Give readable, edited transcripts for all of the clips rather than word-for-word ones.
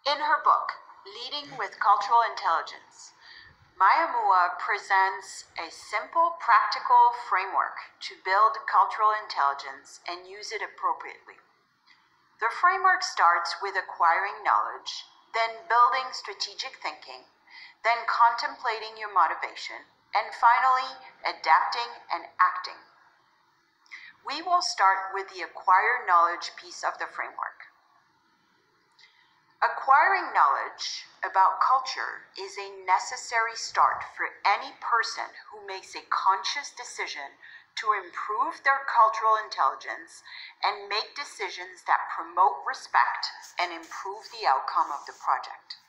In her book, Leading with Cultural Intelligence, Maya Mua presents a simple, practical framework to build cultural intelligence and use it appropriately. The framework starts with acquiring knowledge, then building strategic thinking, then contemplating your motivation, and finally, adapting and acting. We will start with the acquire knowledge piece of the framework. Acquiring knowledge about culture is a necessary start for any person who makes a conscious decision to improve their cultural intelligence and make decisions that promote respect and improve the outcome of the project.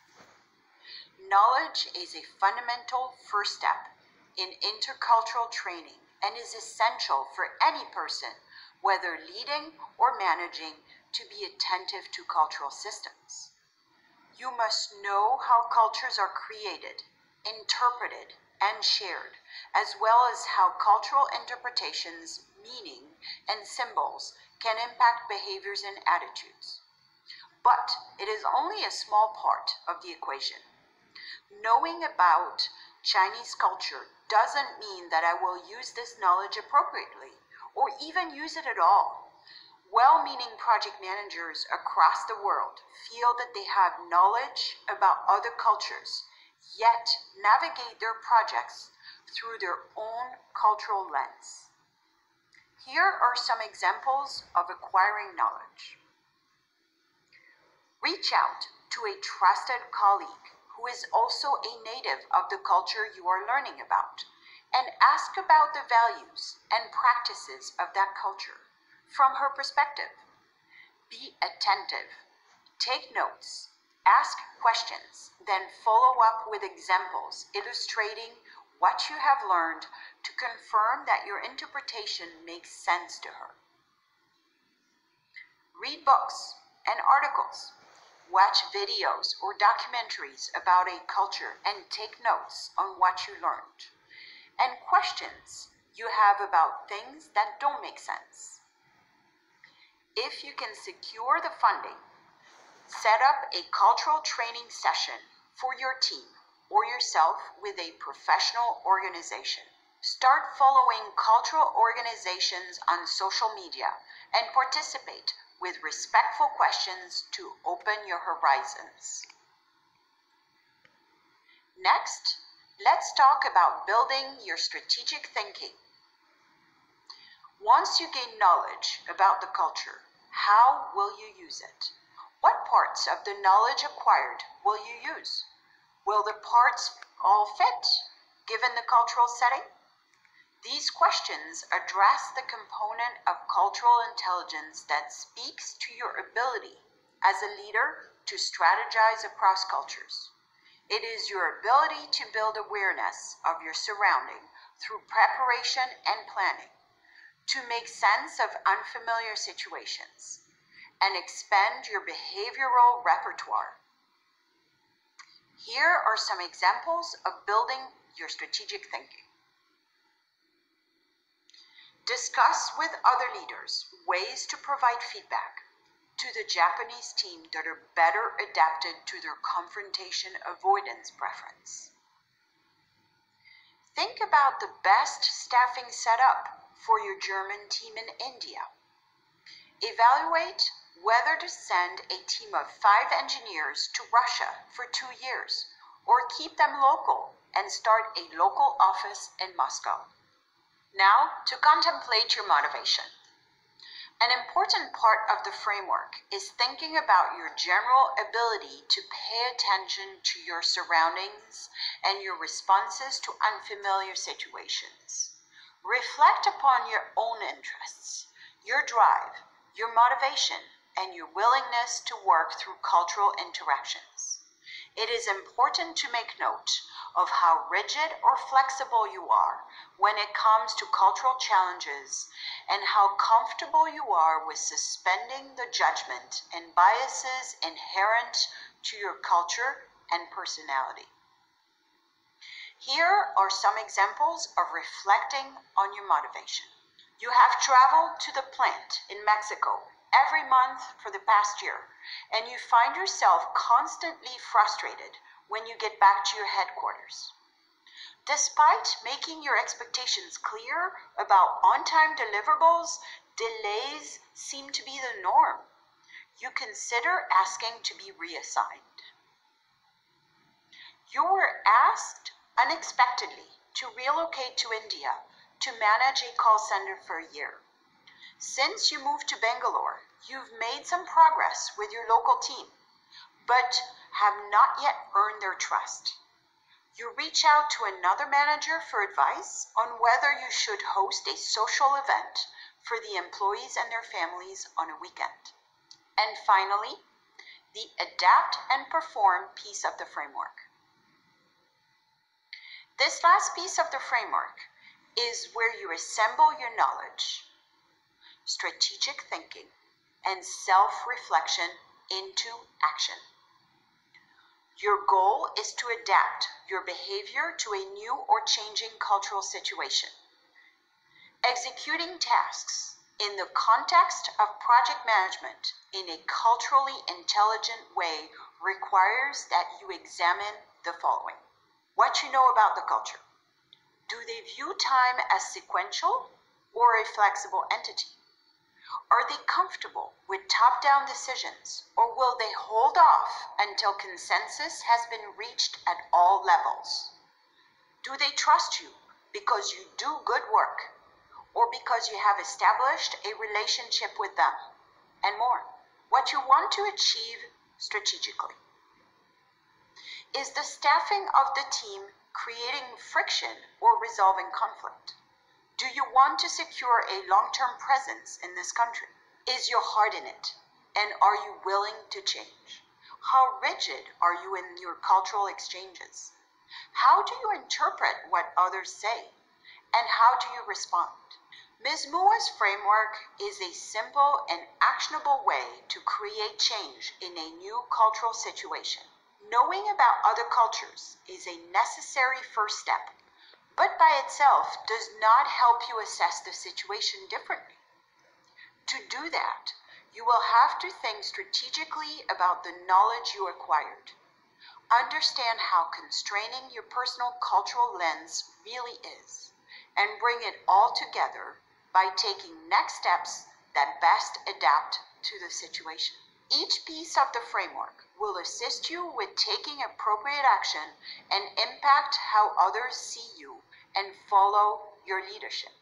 Knowledge is a fundamental first step in intercultural training and is essential for any person, whether leading or managing, to be attentive to cultural systems. You must know how cultures are created, interpreted, and shared, as well as how cultural interpretations, meaning, and symbols can impact behaviors and attitudes. But it is only a small part of the equation. Knowing about Chinese culture doesn't mean that I will use this knowledge appropriately, or even use it at all. Well-meaning project managers across the world feel that they have knowledge about other cultures, yet navigate their projects through their own cultural lens. Here are some examples of acquiring knowledge. Reach out to a trusted colleague who is also a native of the culture you are learning about, and ask about the values and practices of that culture from her perspective. Be attentive, take notes, ask questions, then follow up with examples illustrating what you have learned to confirm that your interpretation makes sense to her. Read books and articles. Watch videos or documentaries about a culture and take notes on what you learned, and questions you have about things that don't make sense. If you can secure the funding, set up a cultural training session for your team or yourself with a professional organization. Start following cultural organizations on social media and participate with respectful questions to open your horizons. Next, let's talk about building your strategic thinking. Once you gain knowledge about the culture, how will you use it? What parts of the knowledge acquired will you use? Will the parts all fit, given the cultural setting? These questions address the component of cultural intelligence that speaks to your ability as a leader to strategize across cultures. It is your ability to build awareness of your surrounding through preparation and planning, to make sense of unfamiliar situations, and expand your behavioral repertoire. Here are some examples of building your strategic thinking. Discuss with other leaders ways to provide feedback to the Japanese team that are better adapted to their confrontation avoidance preference. Think about the best staffing setup for your German team in India. Evaluate whether to send a team of 5 engineers to Russia for 2 years, or keep them local and start a local office in Moscow. Now, to contemplate your motivation. An important part of the framework is thinking about your general ability to pay attention to your surroundings and your responses to unfamiliar situations. Reflect upon your own interests, your drive, your motivation, and your willingness to work through cultural interactions. It is important to make note of how rigid or flexible you are when it comes to cultural challenges, and how comfortable you are with suspending the judgment and biases inherent to your culture and personality. Here are some examples of reflecting on your motivation. You have traveled to the plant in Mexico every month for the past year, and you find yourself constantly frustrated when you get back to your headquarters. Despite making your expectations clear about on-time deliverables, delays seem to be the norm. You consider asking to be reassigned. You were asked unexpectedly to relocate to India to manage a call center for a year. Since you moved to Bangalore, you've made some progress with your local team, but have not yet earned their trust. You reach out to another manager for advice on whether you should host a social event for the employees and their families on a weekend. And finally, the adapt and perform piece of the framework. This last piece of the framework is where you assemble your knowledge, strategic thinking, and self-reflection into action. Your goal is to adapt your behavior to a new or changing cultural situation. Executing tasks in the context of project management in a culturally intelligent way requires that you examine the following. What you know about the culture. Do they view time as sequential or a flexible entity? Are they comfortable with top-down decisions, or will they hold off until consensus has been reached at all levels? Do they trust you because you do good work, or because you have established a relationship with them? And more, what you want to achieve strategically. Is the staffing of the team creating friction or resolving conflict? Do you want to secure a long-term presence in this country? Is your heart in it? And are you willing to change? How rigid are you in your cultural exchanges? How do you interpret what others say? And how do you respond? Ms. Mua's framework is a simple and actionable way to create change in a new cultural situation. Knowing about other cultures is a necessary first step, but by itself does not help you assess the situation differently. To do that, you will have to think strategically about the knowledge you acquired. Understand how constraining your personal cultural lens really is, and bring it all together by taking next steps that best adapt to the situation. Each piece of the framework will assist you with taking appropriate action and impact how others see you and follow your leadership.